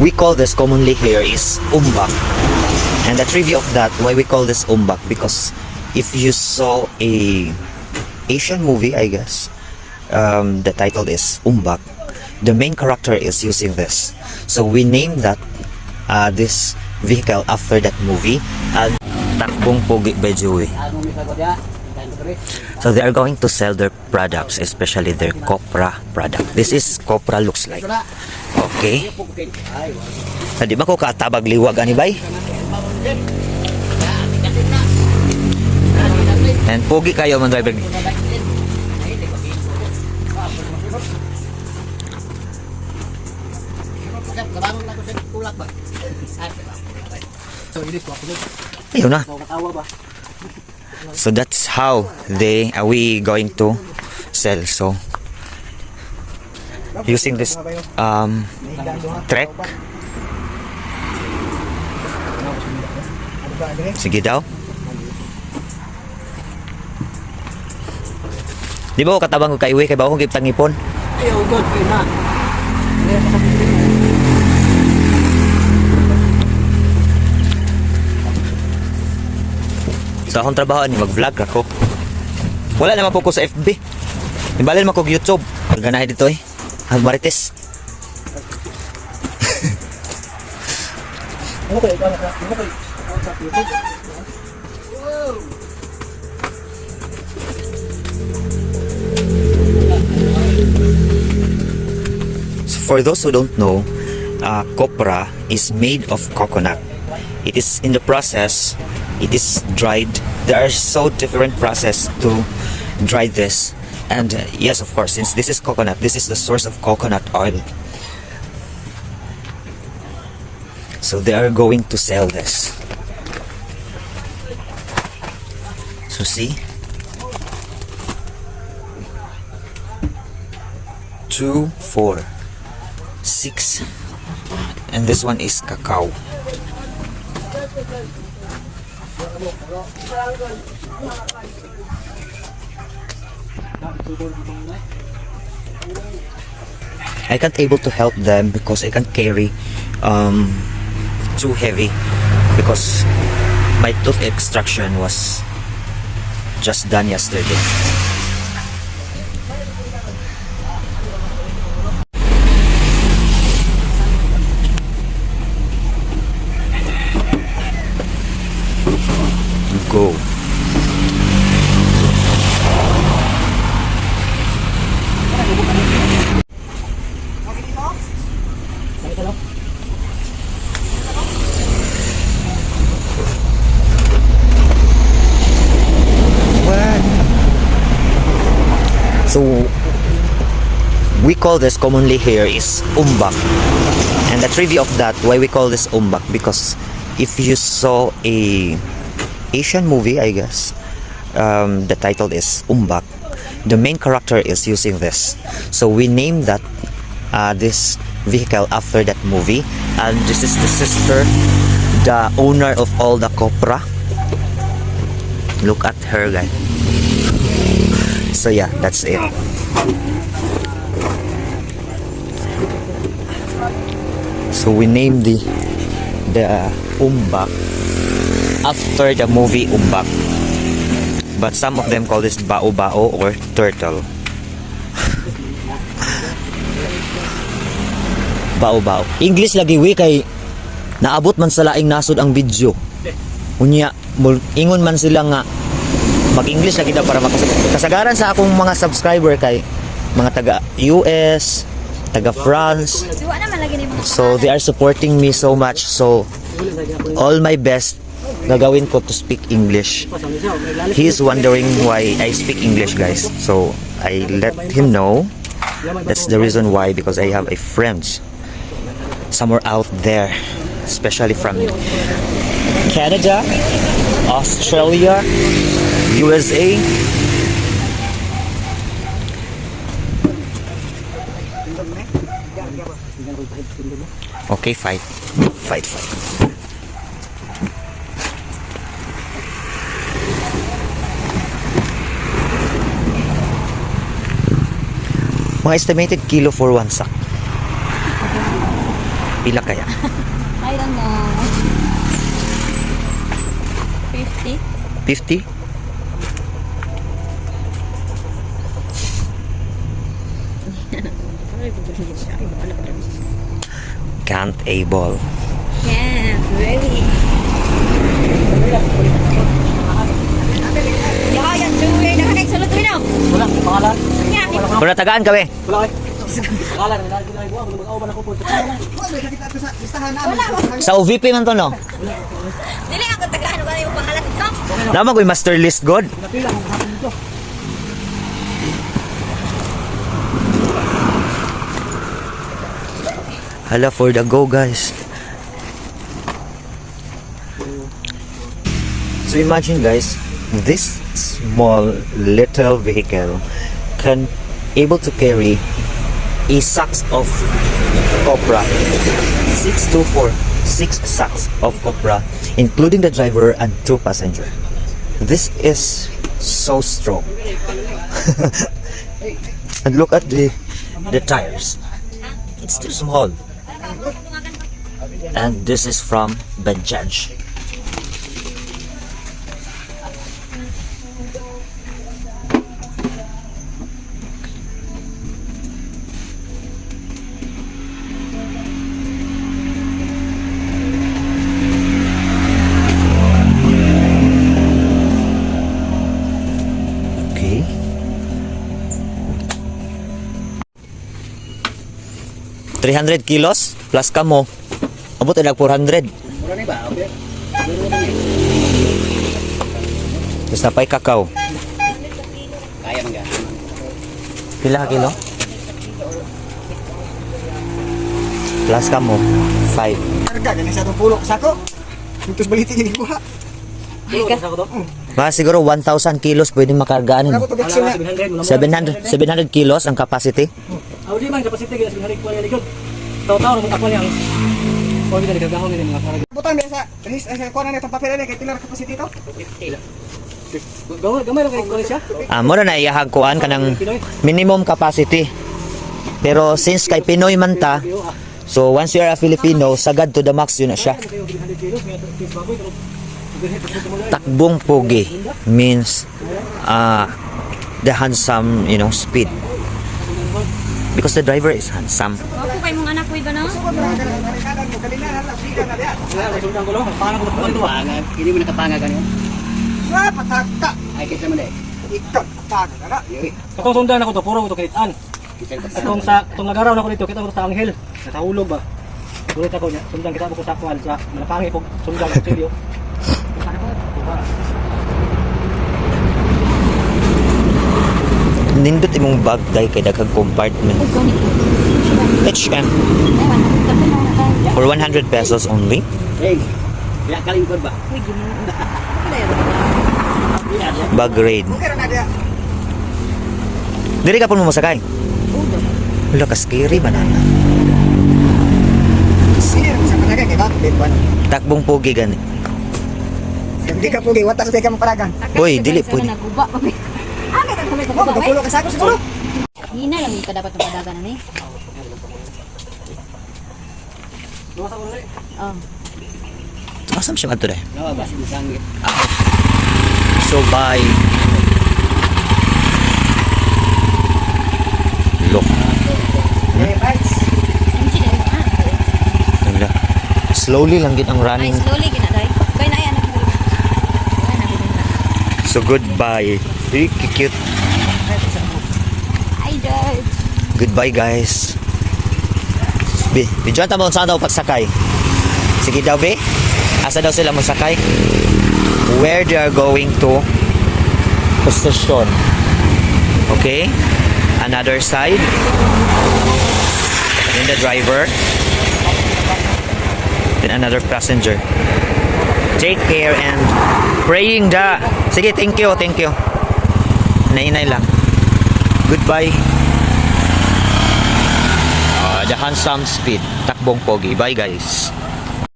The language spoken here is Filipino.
we call this commonly here is umbak. And the trivia of that, why we call this umbak, because if you saw a Asian movie, I guess, the title is umbak, the main character is using this. So we named that this vehicle after that movie, Takbong Pogi by Joey. So they are going to sell their products, especially their Copra product. This is Copra looks like. Okay. So, di ba ko katabag liwag ani bay? And pogi kayo man driver. Ayun na. So that's how we going to sell. So using this trek. Sige daw. Di ba ko katabang ko kaiwi kay ba ko giptang ipon? Ayaw god kay na. Sa akong trabaho ni mag-vlog ako. Wala naman po ko sa FB. Ibalin mo ko YouTube. Ganahe dito eh. Marites. Okay. So for those who don't know, copra is made of coconut. It is in the process, it is dried. There are so different process to dry this. And yes, of course, since this is coconut, this is the source of coconut oil. So they are going to sell this. So see, 2, 4, 6, and this one is cacao. I can't able to help them because I can't carry too heavy because my tooth extraction was just done yesterday. Go. So we call this commonly here is umbak. And the trivia of that, why we call this umbak, because if you saw a Asian movie, I guess, the title is umbak, the main character is using this. So we named that this vehicle after that movie. And this is the sister, the owner of all the copra. Look at her, guys. So yeah, that's it. So we named the umbak after the movie Umbak, but some of them call this bao-bao or turtle. Bao-bao. English lagi we kay naabot man sa laing nasod ang video. Unya ingon man sila nga mag-English lagi daw para kasagaran sa akong mga subscriber kay mga taga US, taga France. So they are supporting me so much. So all my best gagawin ko to speak English. He's wondering why I speak English, guys. So I let him know. That's the reason why, because I have a friends somewhere out there, especially from Canada, Australia, USA. Okay, fight. Mga estimated kilo for one sack. Pila kaya? I don't know. 50? 50? Can't able. Yeah, really. Yeah, yan, tuloy na kanay sulot mo na. Wala, pangalan. Yan, Kung natagaan ka, we. Wala kayo. Pangalan, nilagay ko. Mag-auban ako po. Sa OVP man to, no? dili ako tagaan ba yung pangalan nito? Naman ko'y master list, God. Napila kung hapon dito. Hala, for the go, guys. So imagine, guys, this small little vehicle can able to carry a sacks of copra. 6 sacks of copra, including the driver and 2 passenger. This is so strong. And look at the tires. It's too small. And this is from Bajaj. Okay. $300 kilos plus kamo. Abot na 400. Mura na ba? Okay. Tapos napay kakao. Kaya man ga. Pila ka kilo? Plus kamo 5. Karga, ganun sa itong pulo. Sako. Ito baliti yung ikuha. Pulo, sako to? Mga siguro 1,000 kilos pwedeng makargaan. Ako to Bexon na. 700 kilos ang capacity. Ako di man, kapasiti gina 700 kuha niya likod. Taw-taw naman ako niyang. Kuha niya nagagahon niya mga karga. Butang biya sa kuha na itong papel na kay pilar kapasiti to? 50. Gamay lang kayo siya? Mo na iyahag kuan kanang minimum capacity. Pero since kay Pinoy man ta, so once you are a Filipino, sagad to the max yun na siya. Takbong pogi means the handsome, speed. Because the driver is handsome. Ako kay mong anak ko iba na. Hindi mo nakapanga ganyan. Patakta. Ay, kisa mo na eh. Ikaw, patakta na. Katong sundan ako to, puro ko to kaitaan. Itong nagaraw na ko dito, kita ko sa anghel. Natahulog ba? Gulit ako niya, sundan kita ko sa kuwan, sa malapangi po, sundan ng silyo. Nindot imong bag dahil kay daghang compartment. H&M for 100 pesos only. Hey, kaya kalingkod ba? Bag raid. Diri ka po mo masakay. Wala ka scary banana. Sige, sa panagan kay bakit ba? Takbong pogi gani. Hindi ka pugi, watas kay ka maparagan. Hoy, dili po. Naguba pa. Ah, kaya kami Oh, magpulo ka sa ako siguro. Hina lang ka dapat mapadagan na ni. Luwas ako ulit. Oh. Asam siya ato dai. Nawa ba si sangit? So bye. Look. Eh, bites. Nagla. Slowly lang gid ang Ay, running. slowly ginaday. Kaya na yan. So goodbye. Very cute. Hi, George. Goodbye guys. Bidyoan tamo saan daw pagsakay. Sige daw be. Asa daw sila masakay? Where they are going to position. Okay? Another side. Then the driver. Then another passenger. Take care and praying da. Sige, thank you. Nainay lang. Goodbye. The handsome speed. Takbong pogi. Bye guys.